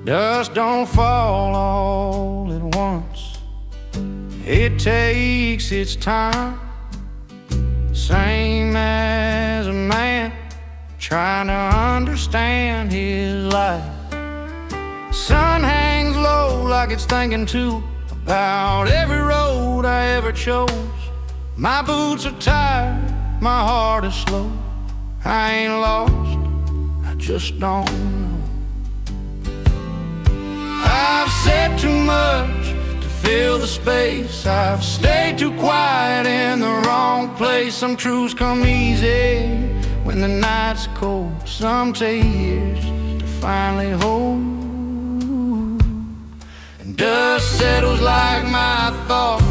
Dust don't fall all at once. It takes its time. Same as a man trying to understand his life. Sun hangs low like it's thinking too about every road I ever chose. My boots are tired, my heart is slow. I ain't lost, I just don't know. I've said too much to fill the space. I've stayed too quiet in the wrong place. Some truths come easy when the night's cold. Some take years to finally hold. And dust settles like my thought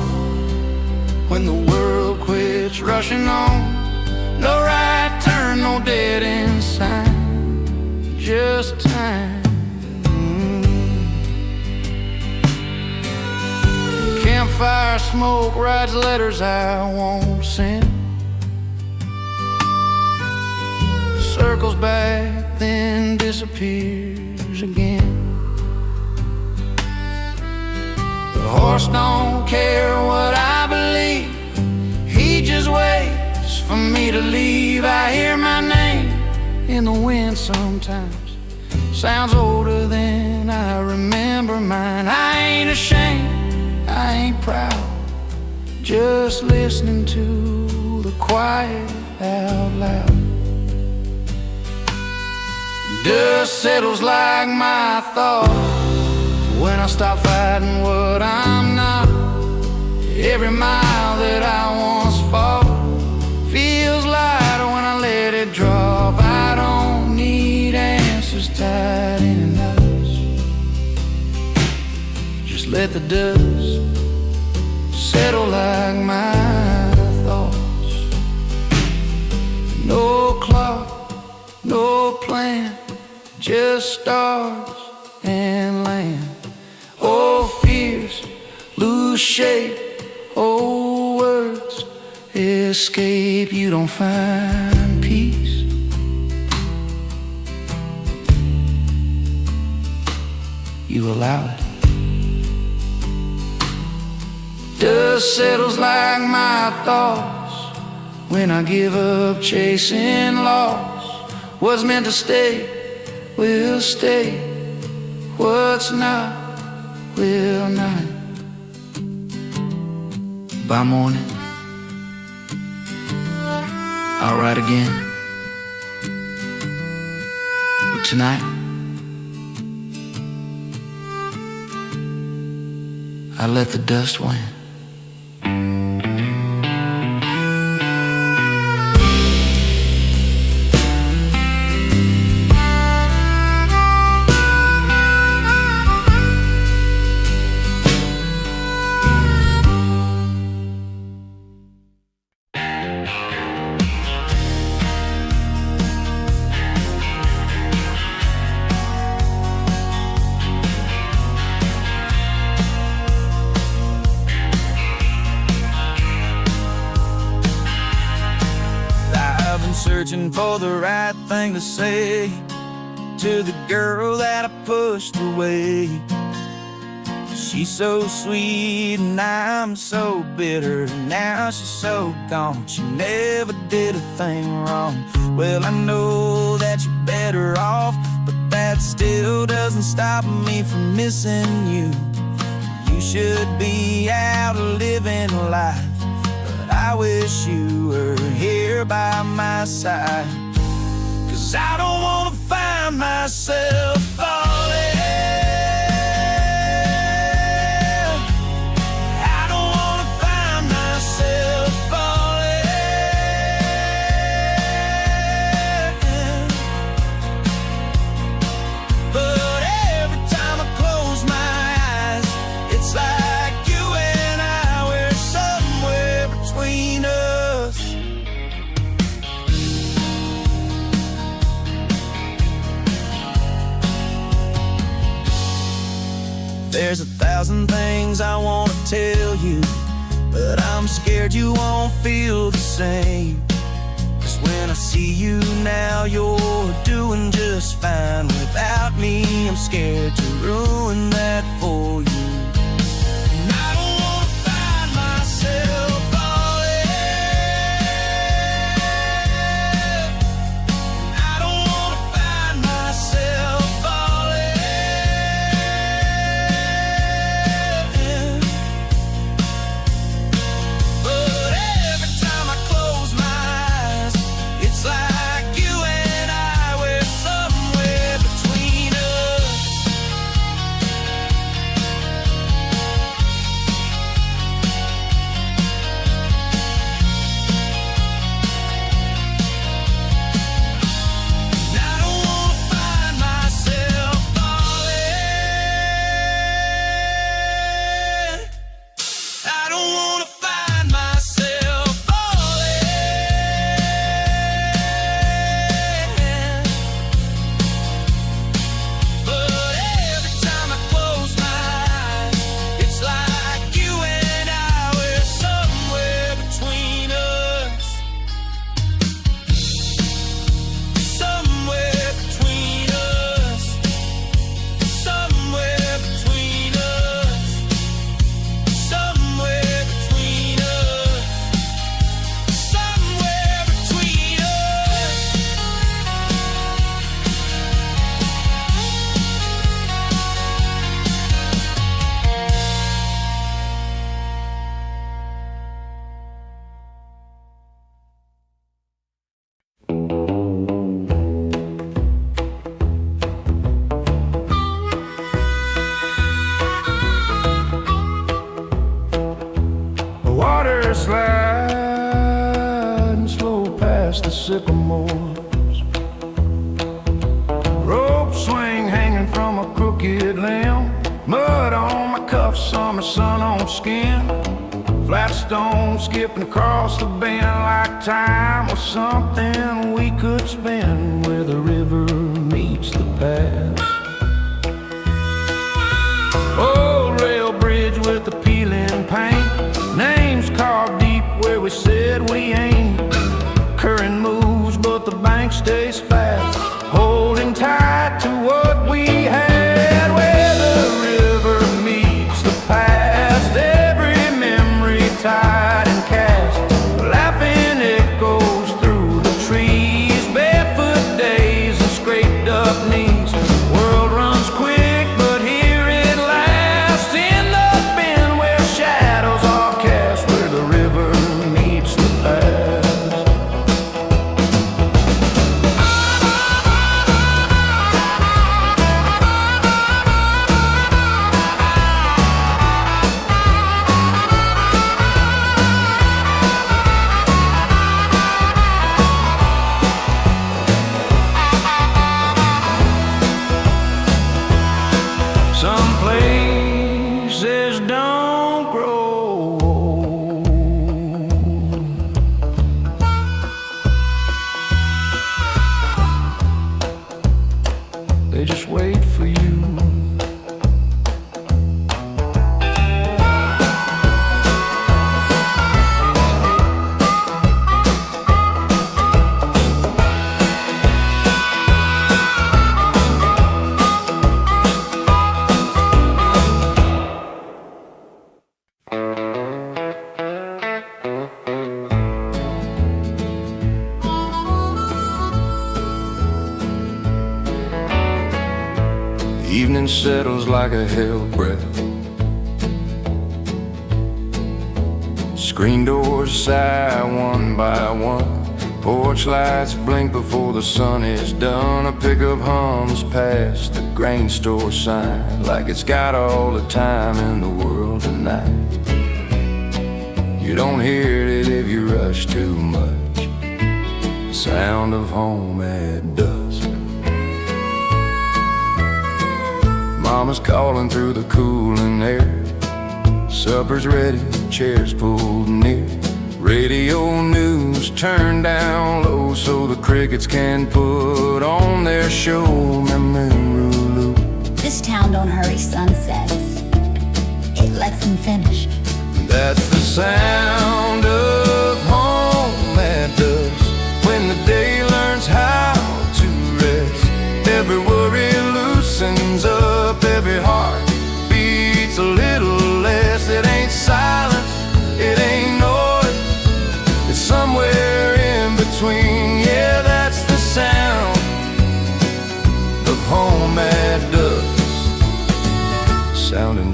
when the world quits rushing on. No right turn, no dead end sign, just time. Campfire smoke writes letters I won't send. Circles back, then disappears again. The horse don't care what I believe, he just waits for me to leave. I hear my name in the wind sometimes, sounds older than I remember mine. I ain't ashamed, I ain't proud, just listening to the quiet out loud. Dust settles like my thoughts when I stop fighting what I'm not. Every mile that I once fought feels lighter when I let it drop. I don't need answers tied in knots. Just let the dust settle like my thoughts. No clock, no plan, just stars and land. Oh, fears lose shape, oh, words escape. You don't find peace, you allow it. Dust settles like my thoughts when I give up chasing loss. What's meant to stay will stay, what's not will not. By morning I'll write again, but tonight I let the dust win. Searching for the right thing to say to the girl that I pushed away. She's so sweet and I'm so bitter. Now she's so gone, she never did a thing wrong. Well, I know that you're better off, but that still doesn't stop me from missing you. You should be out living life, but I wish you were here by my side. 'Cause I don't wanna find myself falling. I don't wanna find myself falling. But every time I close my eyes, it's like you and I were somewhere between us. There's 1,000 things I want to tell you, but I'm scared you won't feel the same. 'Cause when when I see you now. You're doing just fine without me. I'm scared to ruin that for you. And I don't wanna find myself falling. I don't wanna find myself falling. But every time I close my eyes, it's like you and I were somewhere between us. And I don't wanna find myself falling. I don't wanna find myself falling. But every time I close my eyes, it's like you and I were somewhere between us. Somewhere between us. Somewhere between us. Somewhere between us. Somewhere between us. The water sliding slow past the sycamores. Rope swing hanging from a crooked limb. Mud on my cuffs, summer sun on skin. Flat stone skipping across the bend like time was something we could spend where the river meets the pass. Old rail bridge with the peeling paint. Names carved deep where we said we ain't. Current moves but the bank stays fast. Holding tight to what we had. Where the river meets the past. Every memory tied and cast. Laughing echoes through the trees. Barefoot days and scraped up knees. World runs quick but here it lasts. In the bend where shadows are cast. Where the river meets the past. Some places don't grow old. They just wait for you. Evening settles like a hell breath. Screen doors sigh one by one. Porch lights blink before the sun is done. A pickup hums past the grain store sign like it's got all the time in the world tonight. You don't hear it if you rush too much. The sound of home at dusk. Mama's calling through the cooling air. Supper's ready, chairs pulled near. Radio news turned down low so the crickets can put on their show. This town don't hurry sunsets. It lets them finish. That's the sound of home at dusk. When the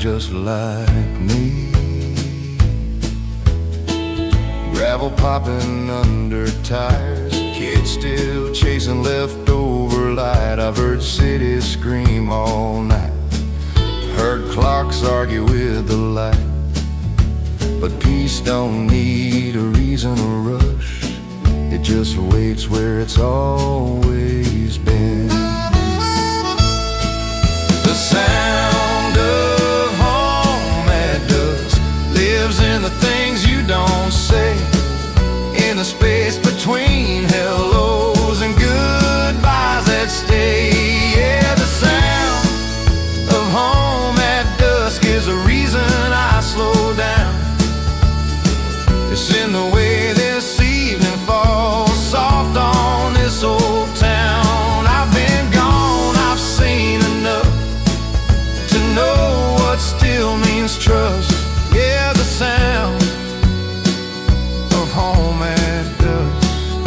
just like me. Gravel popping under tires, kids still chasing leftover light. I've heard cities scream all night, heard clocks argue with the light. But peace don't need a reason to rush, it just waits where it's always been. The sound of home at dusk lives in the things you don't say, in the space between hellos and goodbyes that stay. Yeah, the sound of home at dusk is a reason I slow down. It's in the way this evening falls soft on this old town. I've been gone, I've seen enough to know what still means trust. Yeah, the sound of home at dusk.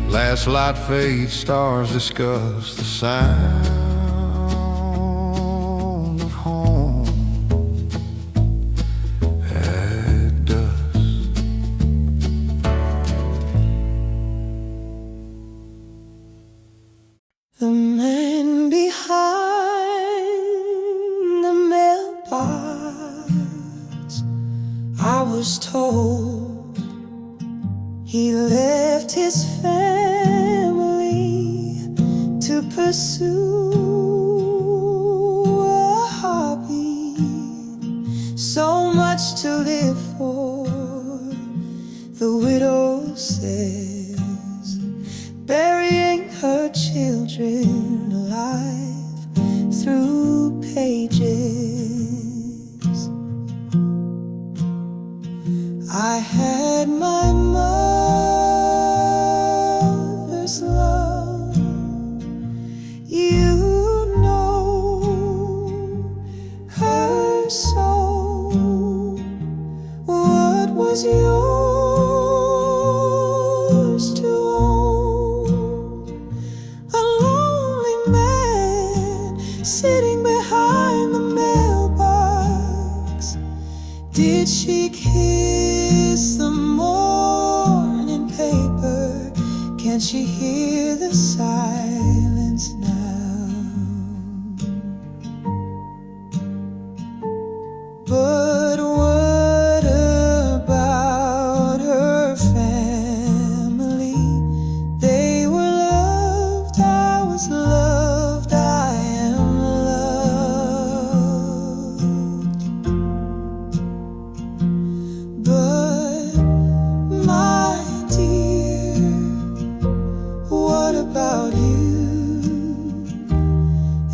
Last light fades, stars discuss the sound of home at dusk. The man behind the mailbox, I was told he left his family to pursue a hobby. So much to live for, the widow says, burying her children alive through pages. I had my mother's love, you know her soul. What was yours to own? A lonely man sitting behind the mailbox. Did she kiss the morning paper? Can she hear the silence now? But what about her family? They were loved, I was loved, I am loved. But my dear, what about you?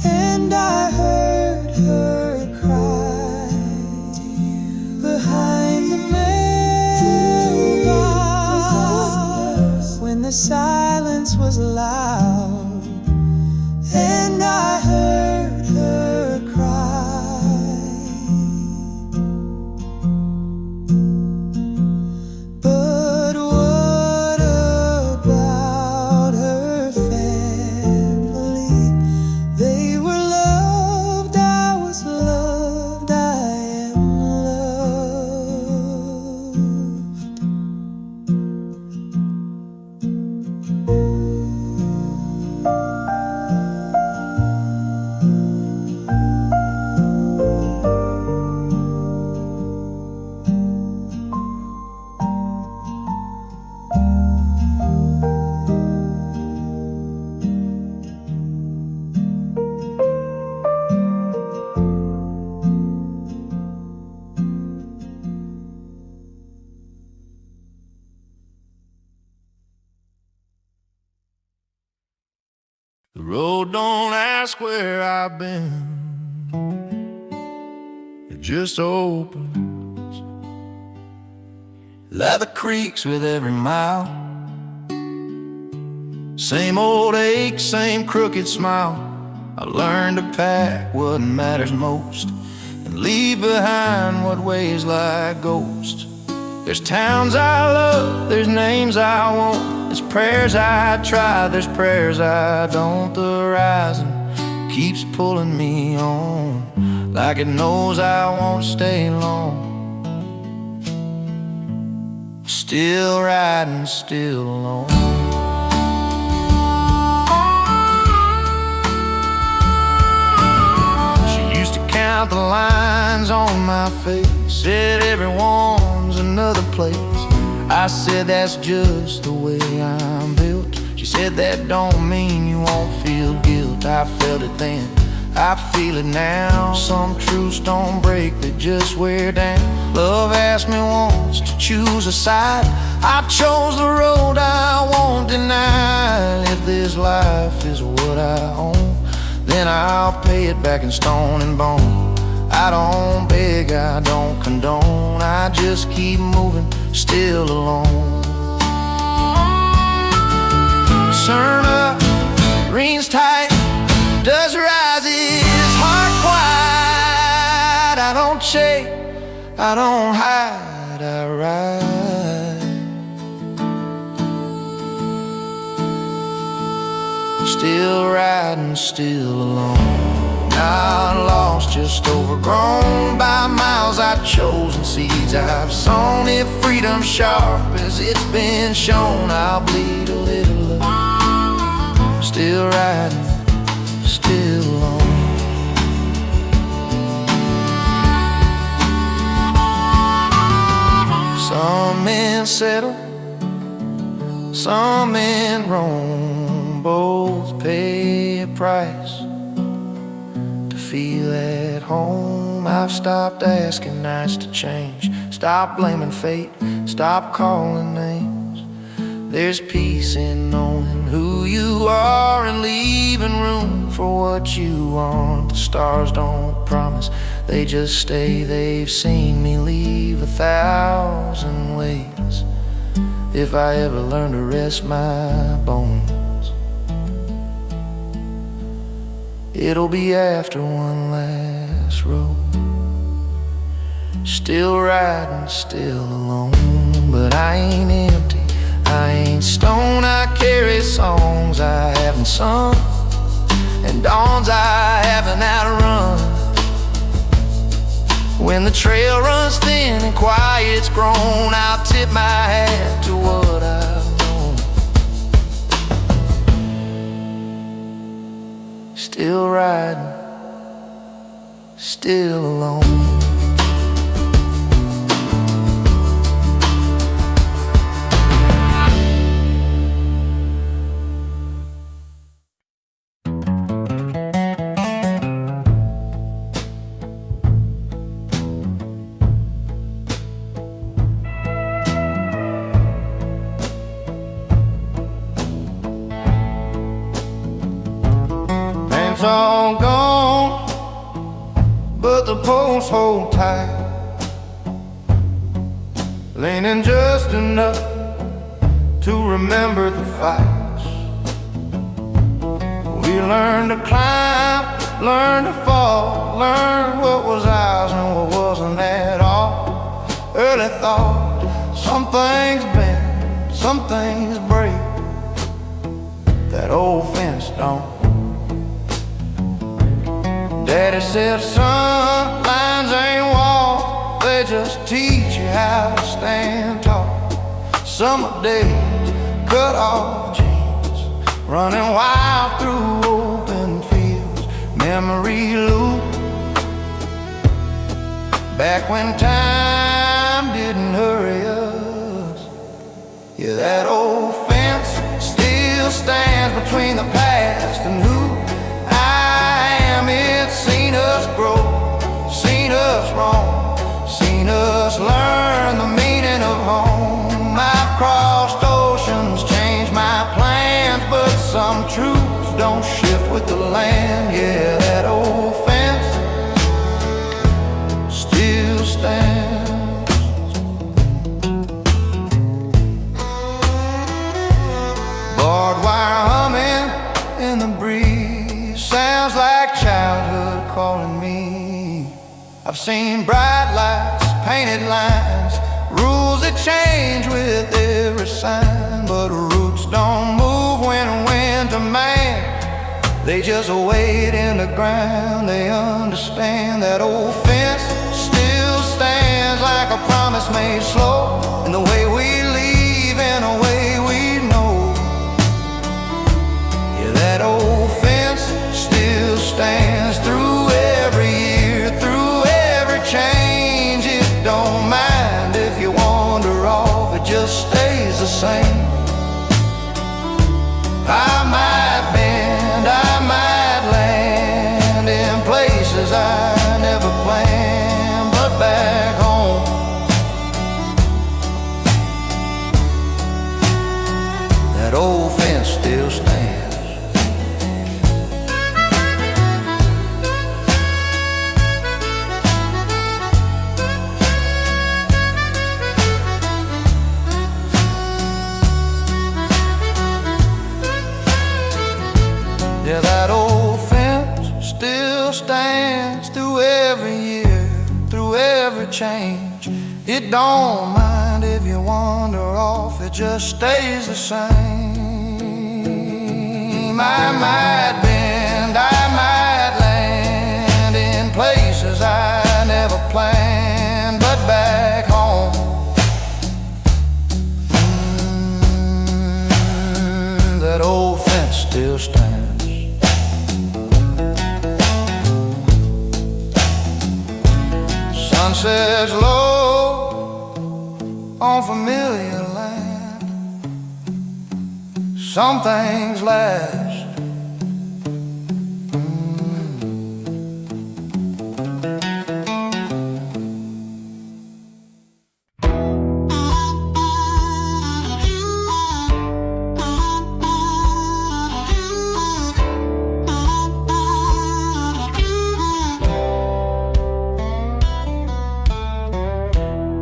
And I heard her cry behind the mailbox when the silence was loud, and I heard her cry. But what about her family? They were loved, I was loved, I am loved. The road don't ask where I've been, it just opens. Leather creaks with every mile, same old ache, same crooked smile. I learned to pack what matters most and leave behind what weighs like ghosts. There's towns I love, there's names I want, there's prayers I try, there's prayers I don't. The horizon keeps pulling me on, like it knows I won't stay long. Still riding, still alone. She used to count the lines on my face, said everyone's another place. I said that's just the way I'm built. She said that don't mean you won't feel guilt. I felt it then, I feel it now. Some truths don't break, they just wear down. Love asked me once to choose a side. I chose the road I won't deny. If this life is what I own, then I'll pay it back in stone and bone. I don't beg, I don't condone, I just keep moving, still alone. Turn up, rings tight, dust rises, heart quiet. I don't chase, I don't hide, I ride. Still riding, still alone. Not lost, just overgrown by miles I've chosen, seeds I've sown. If freedom's sharp as it's been shown, I'll bleed a little love. Still riding, still alone. Some men settle, some men roam, both pay a price to feel at home. I've stopped asking nights to change, stop blaming fate, stop calling names. There's peace in knowing who you are and leaving room for what you want. The stars don't promise, they just stay. They've seen me leave 1,000 ways. If I ever learn to rest my bones, it'll be after one last road. Still riding, still alone, but I ain't empty, I ain't stone. I carry songs I haven't sung and dawns I haven't outrun. When the trail runs thin and quiet's grown, I'll tip my hat to what I've known. Still riding, still alone. It's all gone, but the posts hold tight, leaning just enough to remember the fights. We learned to climb, learn to fall, learn what was ours and what wasn't at all. Early thought, some things bend, some things break, that old fence don't. Daddy said, son, lines ain't walls, they just teach you how to stand tall. Summer days, cut off jeans, running wild through open fields. Memory loop, back when time didn't hurry us. Yeah, that old fence still stands between the past and who I am. It's seen us grow, seen us roam, seen us learn the meaning of home. I've crossed oceans, changed my plans, but some truths don't shift with the land. Yeah, that old fence still stands. Barbed wire humming in the breeze, sounds like childhood calling me. I've seen bright lights, painted lines, rules that change with every sign. But roots don't move when wind to man, They just wait in the ground. They understand that old fence still stands like a promise made slow, in the way we leave and the way we know. Yeah, that old fence still stands through every year, through every change. It don't mind if you wander off, it just stays the same. I might bend, I might land in places I never planned, but back home, that old fence still stands. Yeah, that old fence still stands through every year, through every change. It don't mind if you wander off, it just stays the same. I might bend, I might land in places I never planned, but back home, that old fence still stands. Sunsets low on familiar land. Some things last.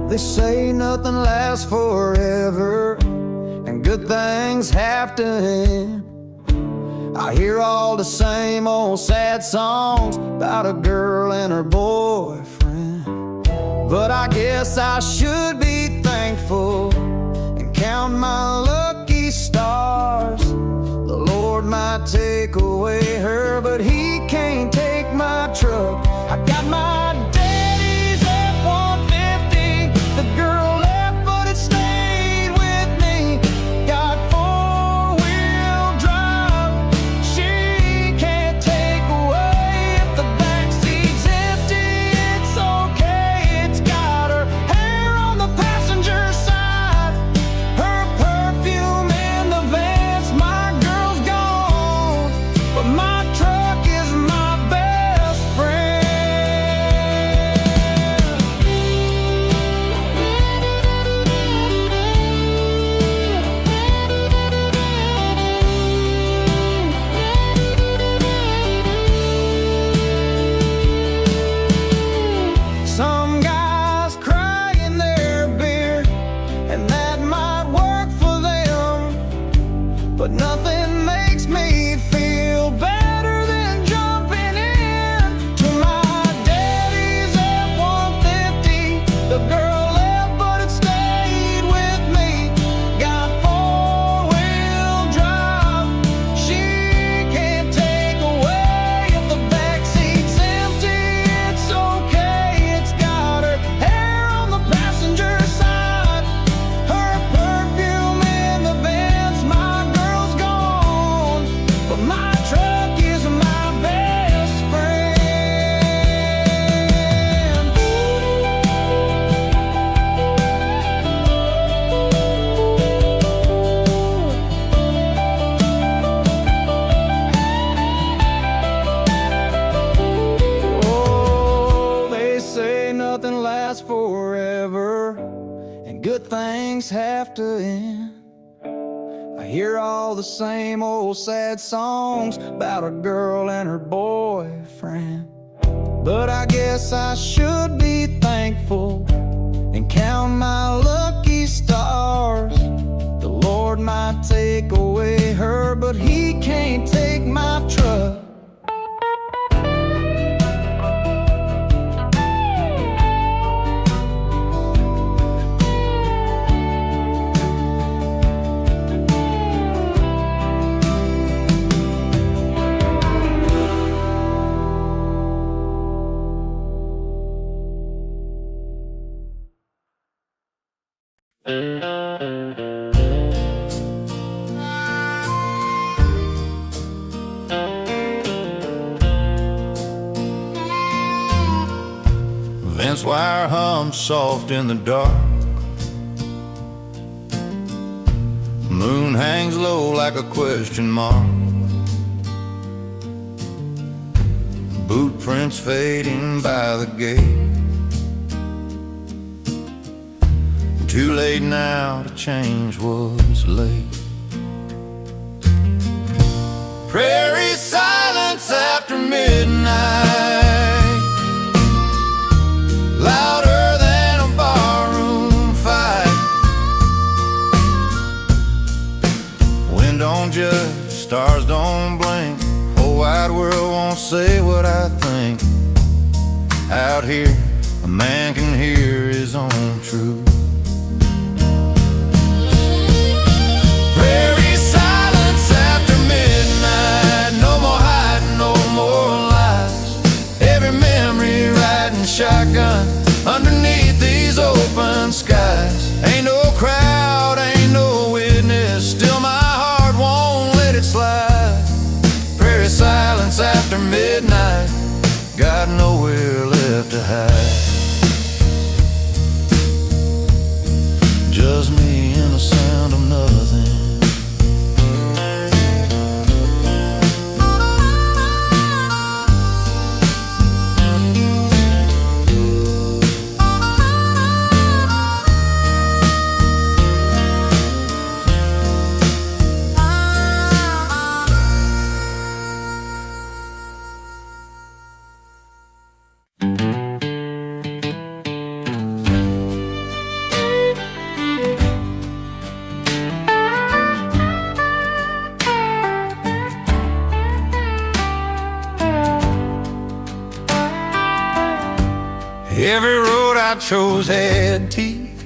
They say nothing lasts forever, and good things have to end. I hear all the same old sad songs about a girl and her boyfriend, but I guess I should be thankful and count my lucky stars. The Lord might take away her, but He can't take my truck. I got my things have to end. I hear all the same old sad songs about a girl and her boyfriend, but I guess I should be thankful and count my lucky stars. The Lord might take away her, but He can't take my truck. Fence wire hums soft in the dark. Moon hangs low like a question mark. Boot prints fading by the gate. Too late now to change what's late. Prairie silence after midnight, louder than a barroom fight. Wind don't judge, stars don't blink. Whole wide world won't say what I think. Out here, a man can hear his own truth. Prairie silence after midnight. No more hiding, no more lies. Every memory riding shotgun underneath these open skies. Ain't no crowd, ain't no witness. Still my heart won't let it slide. Prairie silence after midnight. Got nowhere left to hide. Just me and the sound of nothing. Every road I chose had teeth.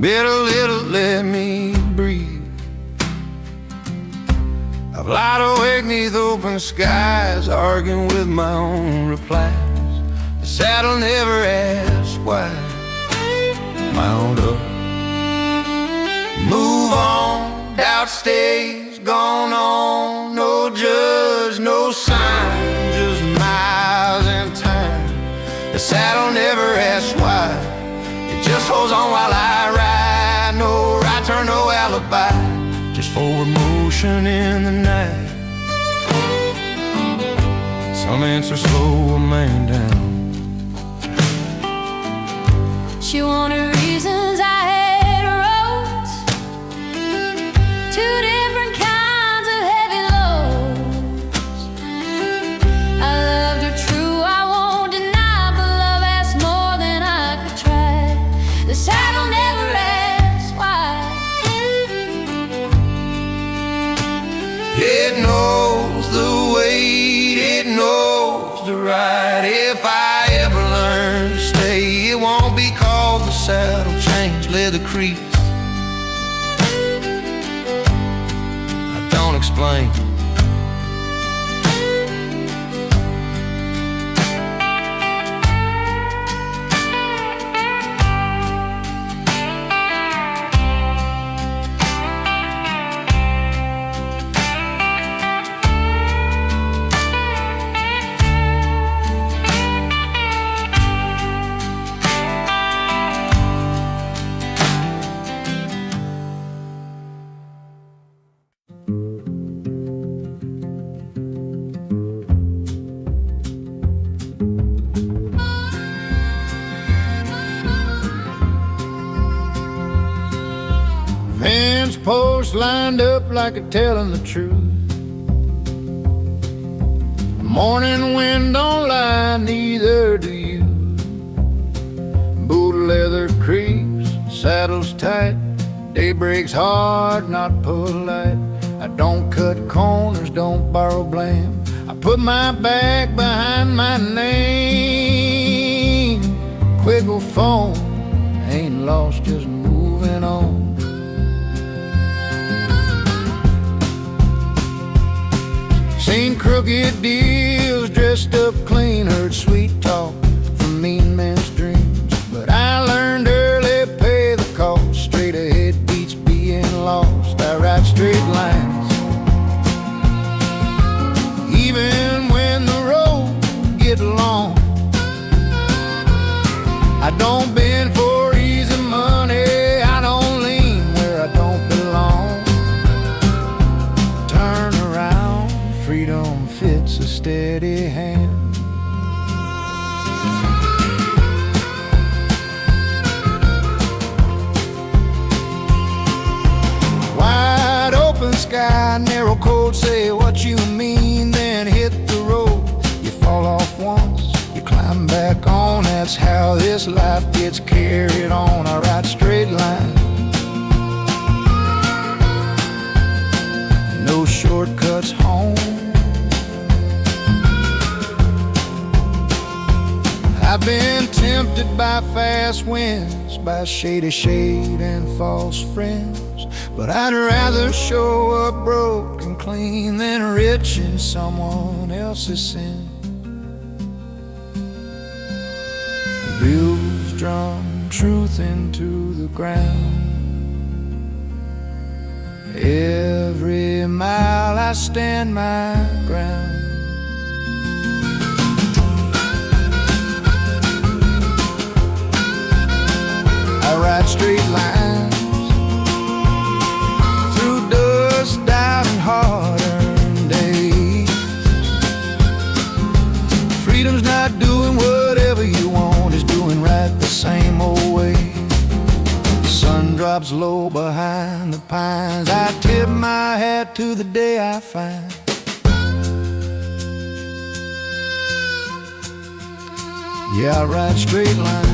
Bit a little, let me breathe. I've lied awake neath open skies, arguing with my own replies. The saddle never asks why. Mount up, move on, doubt stays, gone on. No judge, no sign, just miles and time. The saddle never asks why. It just holds on while I ride. No right turn, no alibi, just forward motion in the night. Some answers slow a man down. She wanted reasons, I had roads. Two different kinds of heavy loads. I loved her true, I won't deny, but love asks more than I could try. The saddle never asks why. It knows the weight, it knows the ride. If I ever learn to stay, it won't be called the saddle change, leather crease. I don't explain. Fence posts lined up like a telling the truth. Morning wind don't lie, neither do you. Boot leather creeps, saddles tight. Daybreak's hard, not polite. I don't cut corners, don't borrow blame. I put my back behind my name. Quiggle phone, ain't lost, just moving on. Seen crooked deals dressed up clean, heard sweet talk from mean men's dreams. But I learned early steady hand. Wide open sky, narrow coat, say what you mean, then hit the road. You fall off once, you climb back on. That's how this life gets carried on. I ride straight line, no shortcuts home. I've been tempted by fast winds, by shady shade and false friends, but I'd rather show up broke and clean than rich in someone else's sin. The bills drum truth into the ground. Every mile I stand my ground. I ride straight lines through dust, doubt, and hard-earned days. Freedom's not doing whatever you want, it's doing right the same old way. The sun drops low behind the pines. I tip my hat to the day I find. Yeah, I ride straight lines.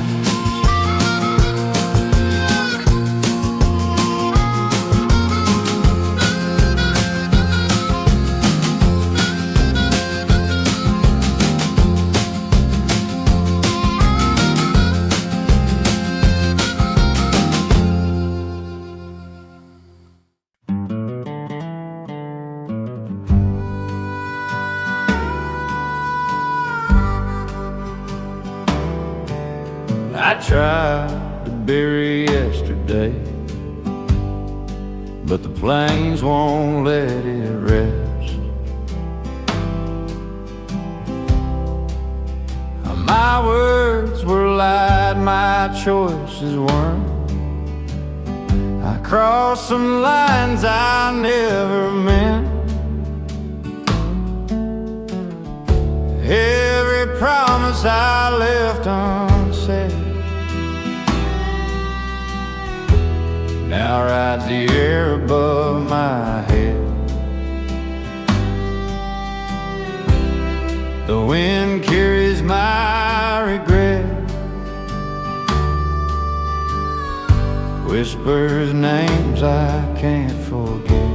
I tried to bury yesterday, but the plains won't let it rest. My words were lied, my choices weren't. I crossed some lines I never meant. Every promise I left unsaid now rides the air above my head. The wind carries my regret, whispers names I can't forget.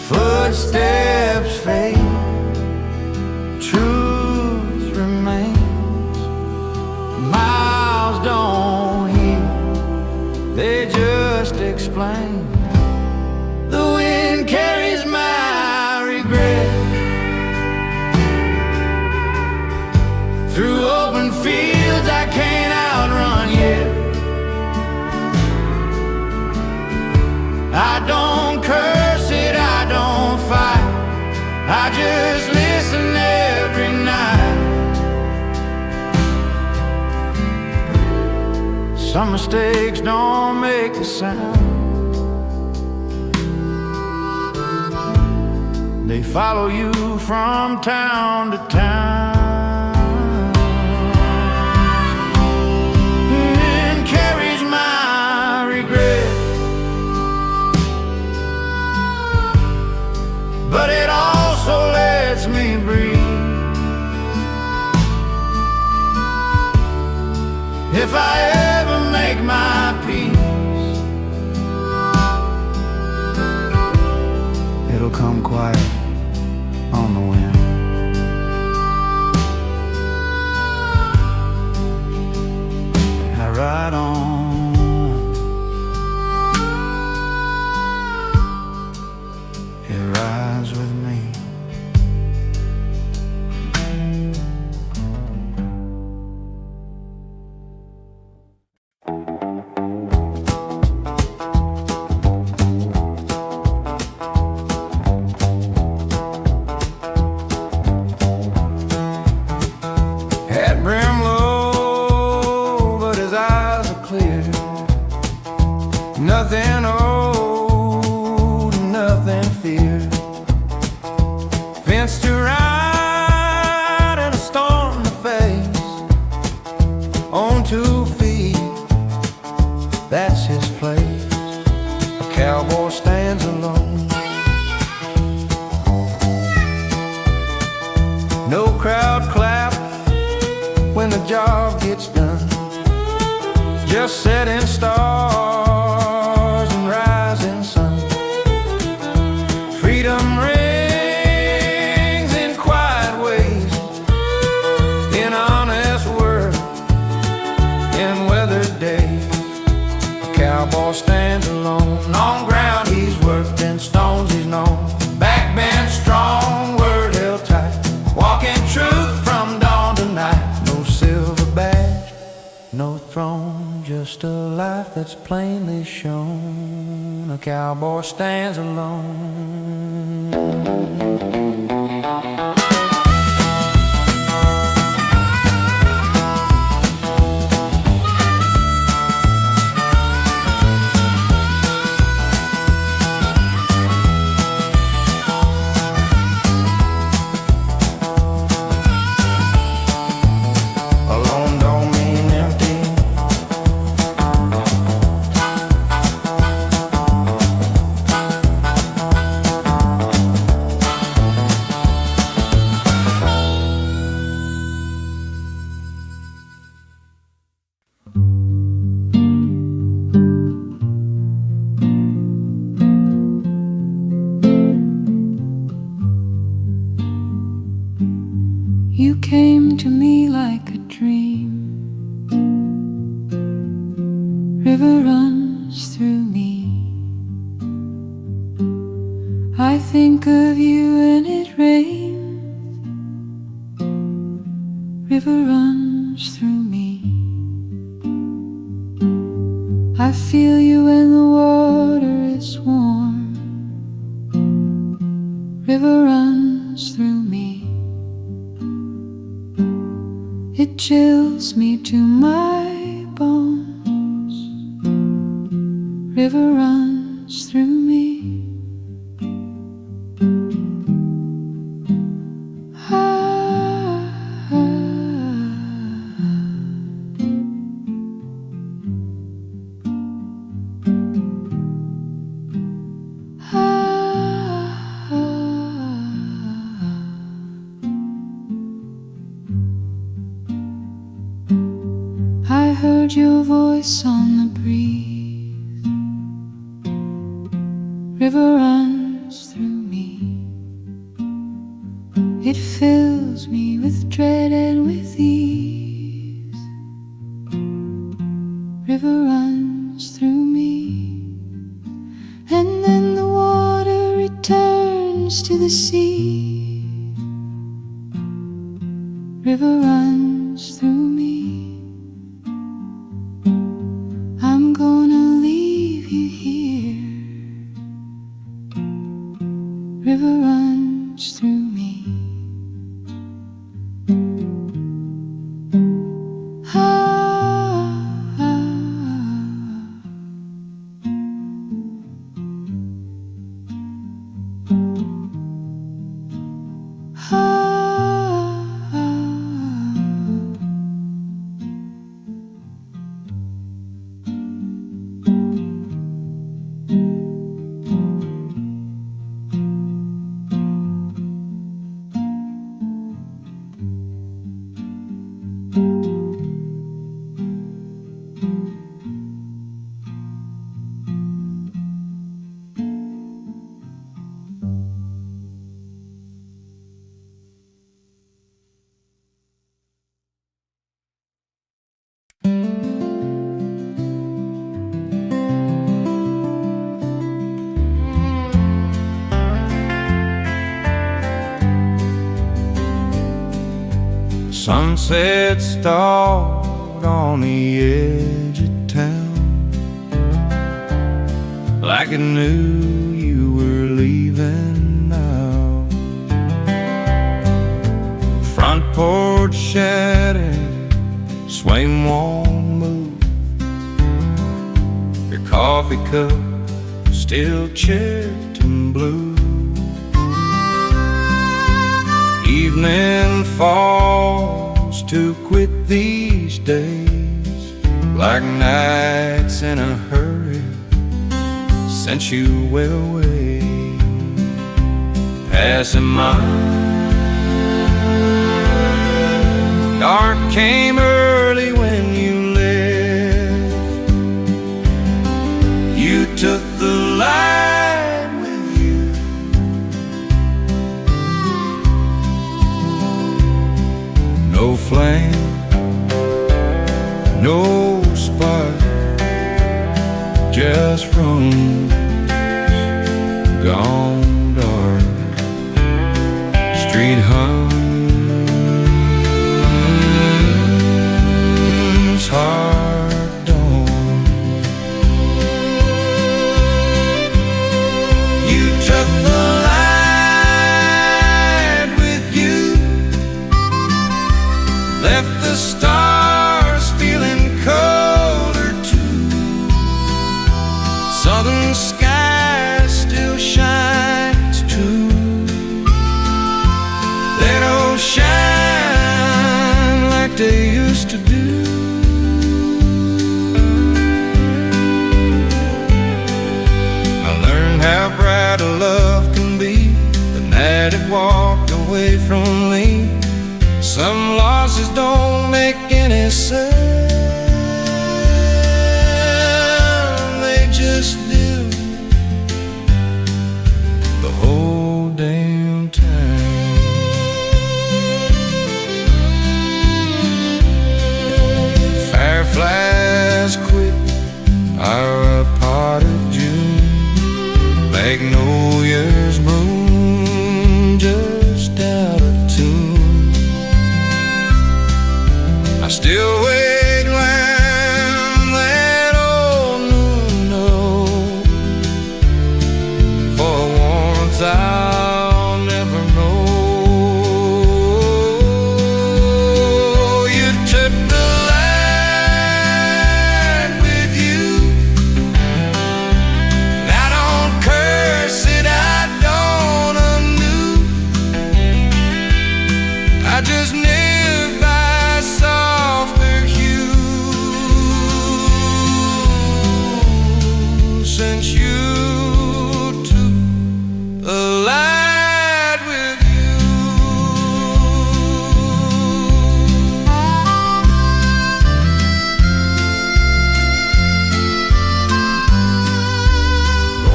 Footsteps fade, truth remains. Miles don't heal, they just explain. The wind carries my regret through open fields I can't outrun yet. I don't curse it, I don't fight, I just listen every night. Some mistakes don't make a sound, they follow you from town to town. And carries my regret, but it also lets me breathe. If I ever make my peace, it'll come quiet on the wind. crowd clap when the job gets done. Just setting stars and rising sun. Freedom rings in quiet ways, in honest work, in weathered days. A cowboy stands alone on ground he's worked and stones he's known. Backbend strong, word held tight, walking truth from dawn to night. No silver badge, no throne, just a life that's plainly shown. A cowboy stands alone. Alone don't mean empty. You came to me like a dream. River runs through me. I think of you and it rains. River runs through me. I feel you when the water is warm. River runs through me. It chills me to my bones. River runs through me. I heard your voice on the breeze. River runs through me. It fills me with dread and with ease. River runs through me. And then the water returns to the sea. River runs through me. I'm gonna leave you here. River runs through me. Sunset starred on the edge of town, like I knew you were leaving now. Front porch shattered, swaying won't move. Your coffee cup still chipped and blue. Evening falls too quick these days, like nights in a hurry sent you well away. Passing my no flame, no spark, just from gone dark. Street hums hard dawn. You took the light with you, left the stars feeling colder too. Southern sky still shines true. They don't shine like they used to do. I learned how bright a love can be the night it walked away from me. Some losses don't make any sound, they just do the whole damn time. Fireflies quit are a part of June. Magnolias bloom just out of tune. I still wait round that old noon oak for warmth I'll never know. You took the light with you. I don't curse it, I don't undo. I just live by softer hues. Since you took the light with you.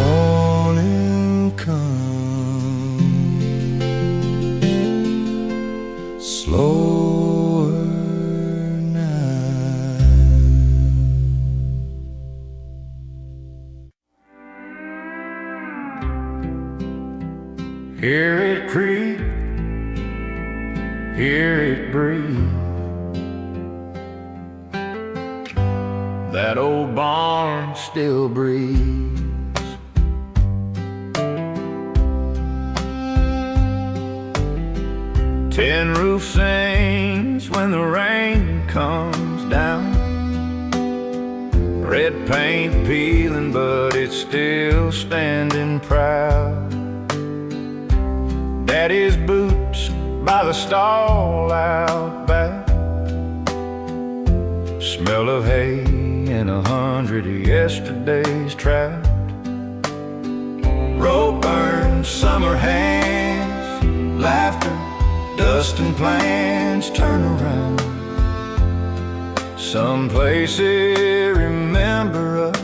Morning comes slower now. Hear it creak, hear it breathe. That old barn still breathes. Tin roof sings when the rain comes down. Red paint peeling, but it's still standing proud. Daddy's boots by the stall out back. Smell of hay and 100 of yesterday's trout. Rope burn, summer hands, laughter, dust and plans turn around. Some places remember us.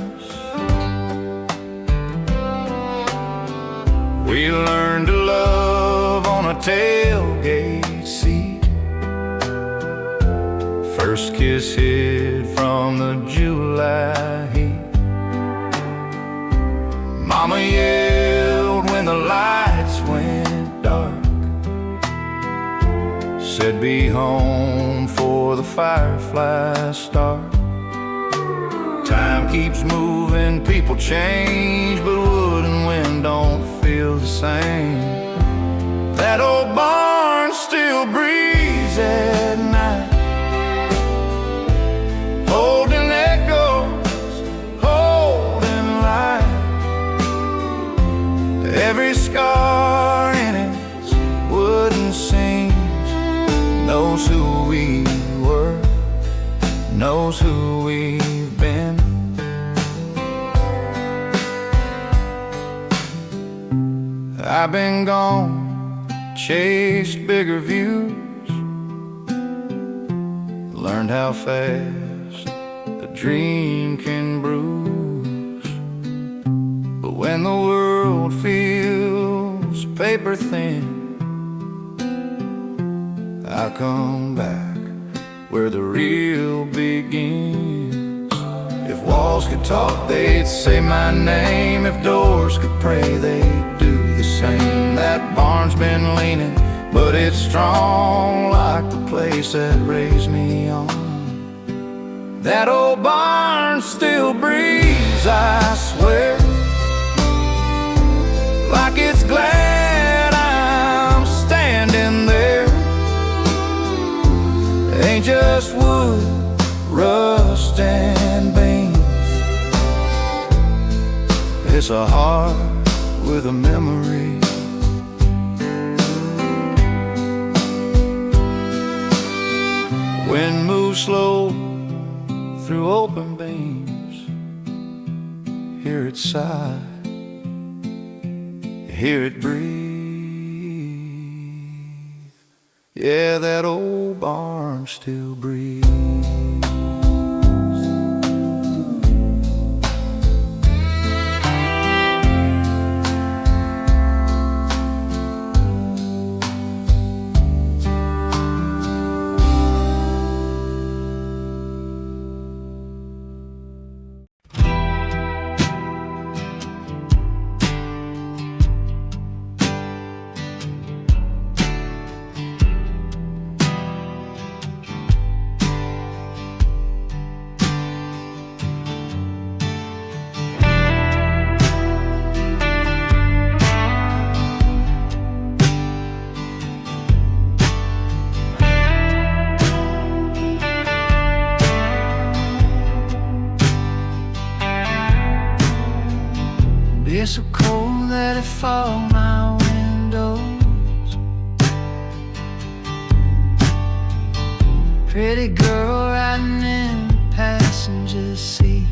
We learned to love on a tailgate seat. First kiss hid from the July heat. Mama yelled when the lights went dark. Said be home for the fireflies start. Time keeps moving, people change, but wood and wind don't feel the same. That old barn still breathes at night, holding echoes, holding light. Every scar in its wooden seams knows who we were, knows who we've been. I've been gone, chased bigger views, learned how fast a dream can bruise. But when the world feels paper thin, I come back where the real begins. If walls could talk, they'd say my name. If doors could pray, they'd do the same. That barn's been leaning, but it's strong, like the place that raised me on. That old barn still breathes, I swear, like it's glad I'm standing there. Ain't just wood, rust and beams. It's a heart with a memory. Wind moves slow through open beams. Hear it sigh, hear it breathe. Yeah, that old barn still breathes. It's so cold that it fogged my windows. Pretty girl riding in the passenger seat.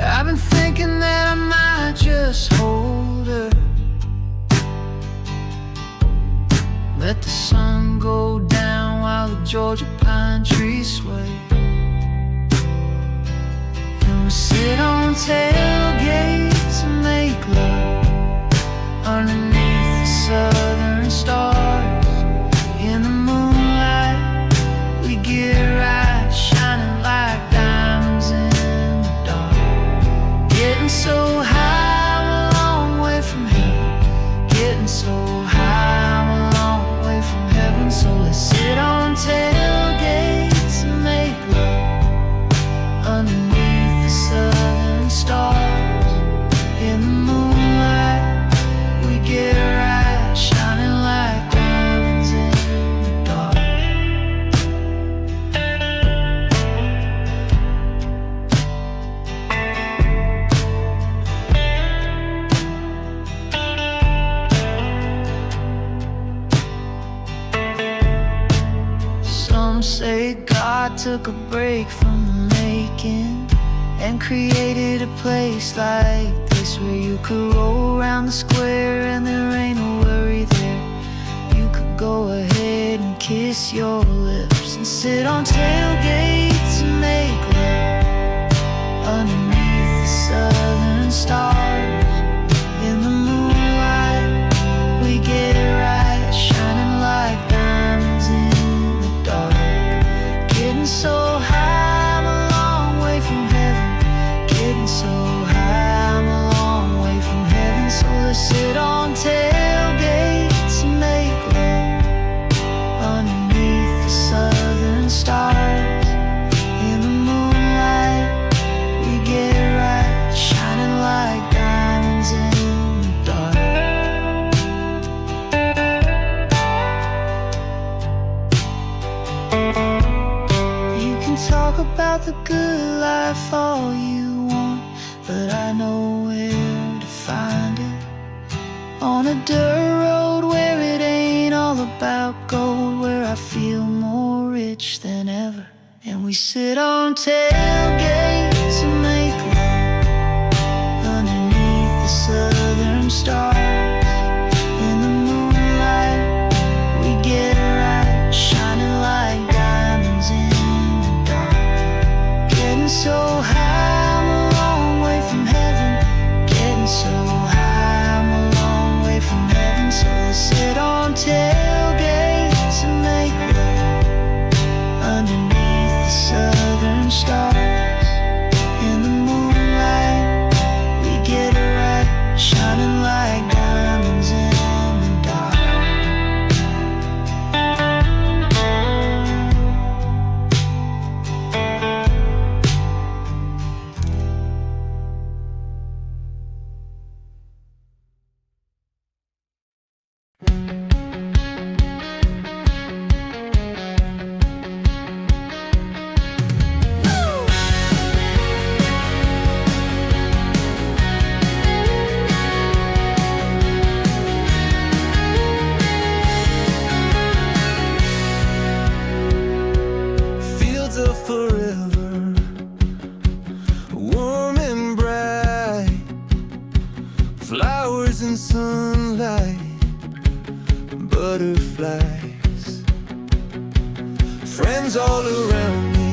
I've been thinking that I might just hold her, let the sun go down while the Georgia pine trees sway. We sit on tailgates and make love underneath the southern stars. In the moonlight, we get right, shining like diamonds in the dark. Getting so high, I'm a long way from heaven. Getting so high, I'm a long way from heaven. So let's sit on tailgates and make love underneath southern stars. In the moonlight, we get right, shining like diamonds in the dark. Some say God took a break from the making and created a place like this, where you could roll around the square and there ain't a worry there. You could go ahead and kiss your lips and sit on tailgates and make love underneath the southern stars. In the moonlight, we get right, shining like diamonds in the dark. Getting so high, I'm a long way from heaven. Getting so high, I'm a long way from heaven. So let's sit on tailgates and make love underneath the southern stars. In the moonlight, we get right, shining like diamonds in the dark. You can talk about the good life all you want, but I know where to find it. On a dirt road where it ain't all about gold, where I feel more rich than ever. And we sit on tailgates and make love underneath the southern stars. In the moonlight, we get right, shining like diamonds in the dark. Getting so high, I'm a long way from heaven. Getting so high, I'm a long way from heaven. So let's sit on tailgates butterflies, friends all around me,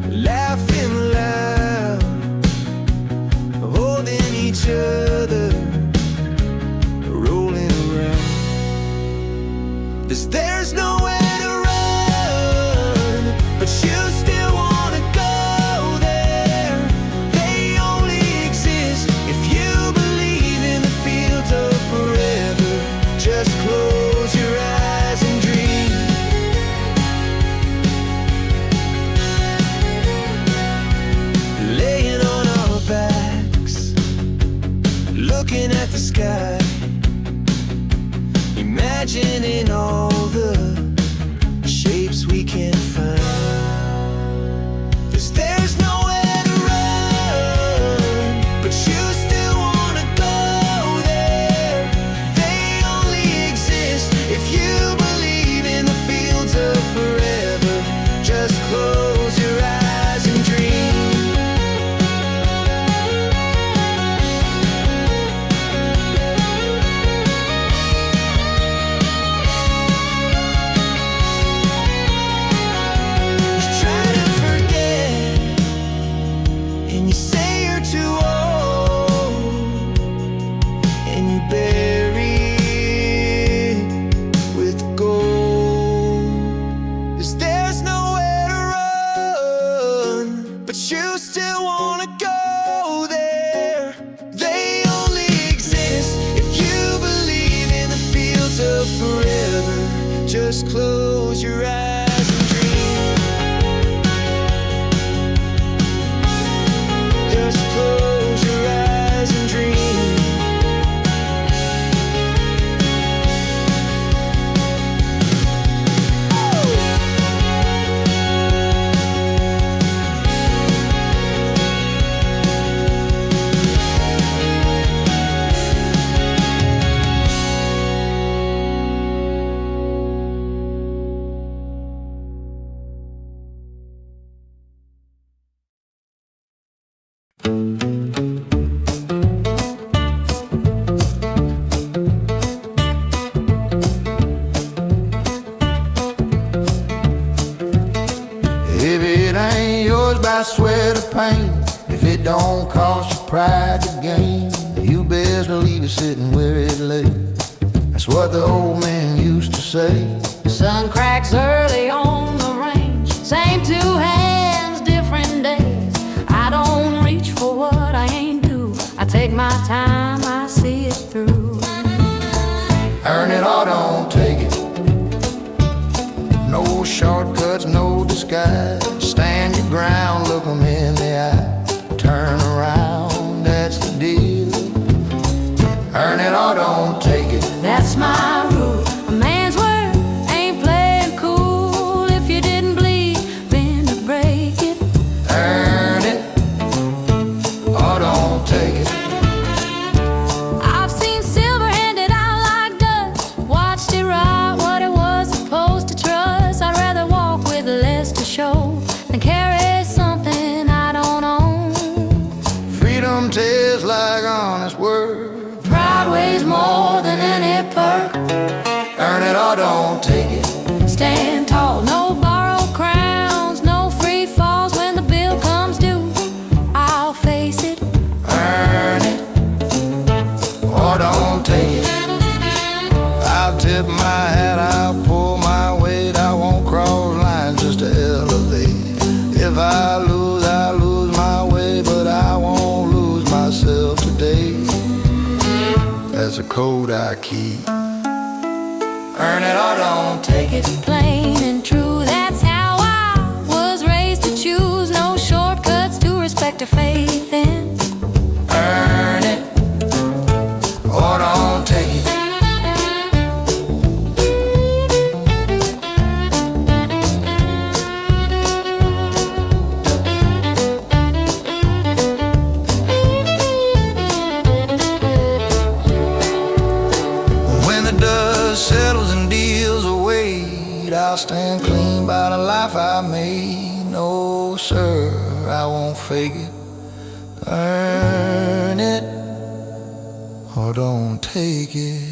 laughing loud, holding each other, rolling around. There's nowhere to run, but you still wanna go there. They only exist if you believe in the fields of forever. Just close your eyes and dream. Laying on our backs, looking at the sky, imagining all the shapes we can find. 'Cause there's nowhere to run, but you still wanna go there. They only exist if you believe in the fields of forever. Just close your eyes and dream. Just close your eyes and dream. Just close your eyes and dream. If it ain't yours by sweat or pain, if it don't cost you pride to gain, you best leave it sitting where it lay. That's what the old man used to say. The sun cracks early on the range, same two hands, different days. I don't reach for what I ain't due. I take my time, I see it through. Earn it or don't take it. No shortcuts, no disguise. Stand your ground, look 'em in the eye. Turn around, that's the deal. Earn it or don't take it. That's my rule. A man's word ain't playing cool. If you didn't bleed, bend to break it. Earn it or don't take it. I've seen silver handed out like dust, watched it rot what it was supposed to trust. I'd rather walk with less to show than carry something I don't own. Freedom tastes like honest work. Pride weighs more than any perk. Earn it or don't take it. Stand tall, no borrowed crowns, no free falls when the bill comes due. I'll face it. Earn it or don't take it. I'll tip my hat, I'll pull my weight. I won't cross lines just to elevate. If I lose my way, but I won't lose myself today. That's a code I keep. Earn it or don't take it. Plain and true, that's how I was raised to choose. No shortcuts to respect or faith in. Earn it or don't take it. When the dust settles and deals away, I'll stand clean by the life I made. No, sir, I won't fake it. Earn it or don't take it.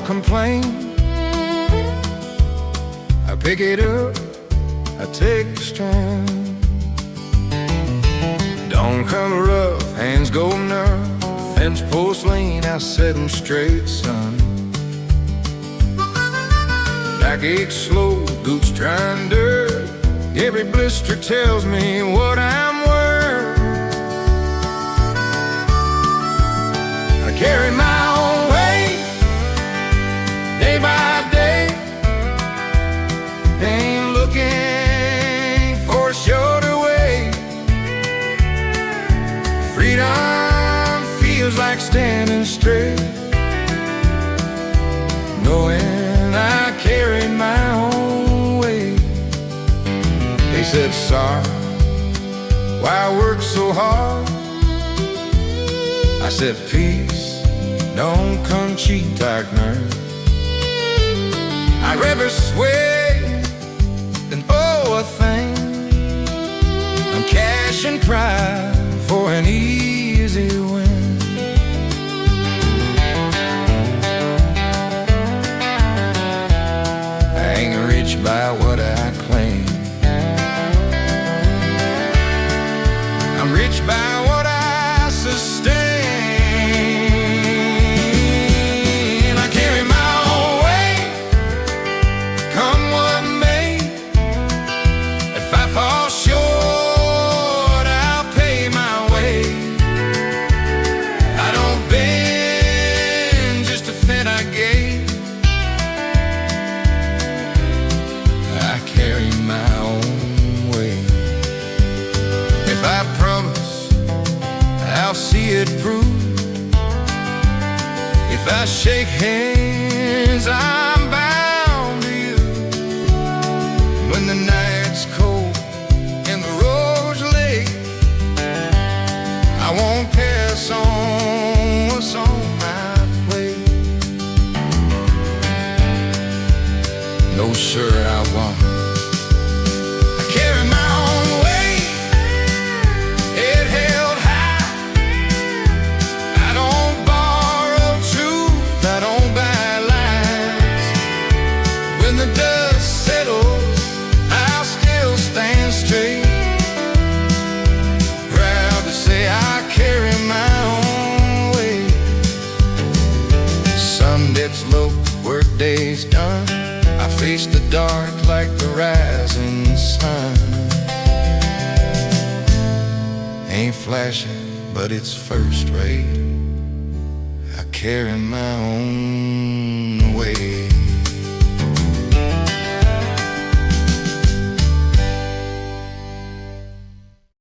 complain. I pick it up, I take the strand. Dawn come rough, hands go numb. Fence post lean, I set them straight, son. Back aches slow, boots drying dirt. Every blister tells me what I'm worth. I carry my own weight, day by day. Ain't looking for a shorter way. Freedom feels like standing straight, knowing I carry my own weight. They said, sorry, why work so hard? I said, peace don't come cheap like nerve. I'd rather sway than owe a thing. I'm cash and pride for an easy win. I ain't rich by what I claim. I'm rich by what I sustain. I carry my own weight, come what may. If I fall short, I'll pay my way. I don't bend just to fit I gave. I carry my own weight. If I promise, I'll see it proved. If I shake hands, I'm bound to you. When the night's cold and the road's late, I won't pass on what's on my plate. No, sir, I won't. I carry my own weight, head held high. I don't borrow truth, I don't buy lies. When the dust settles, I'll still stand straight. Proud to say I carry my own weight. Sun dips low, work day's done. I face the dark like the rising sun. Ain't flashing, but it's first rate. I carry my own